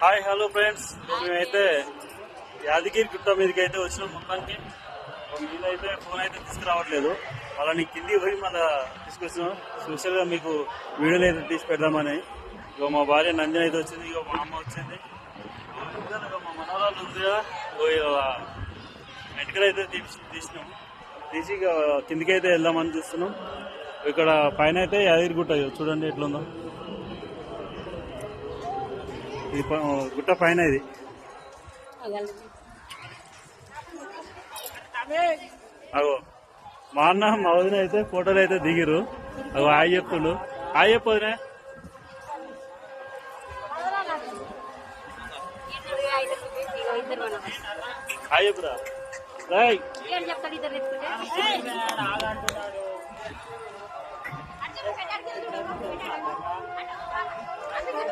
Hi hello friends, మేమైతే యాదగిరి గుట్ట మీదకి అయితే వచ్చినాం. మొత్తానికి మీదైతే ఫోన్ అయితే తీసుకురావట్లేదు, వాళ్ళని కిందికి పోయి మళ్ళీ తీసుకొచ్చినాం. స్పెషల్గా మీకు వీడియోలు అయితే తీసి పెడదామని. ఇక మా భార్య నందిని అయితే వచ్చింది, ఇక మా అమ్మ వచ్చింది, మా మనవరాలు ఉంది కదా, వెంటకలు అయితే తీసినాం. తీసి ఇక కిందికి అయితే వెళ్దామని చూస్తున్నాం. ఇక్కడ పైన అయితే యాదగిరి గుట్ట చూడండి ఎట్లుందో. ఇది గుట్ట పైన ఇది. అగో మా అన్న మా వదిన అయితే ఫోటోలు అయితే దిగిరు. అగో ఆయ చెప్పులు, ఆయ చెప్పు వదిన. ఆయ చెప్పురా రాయ్.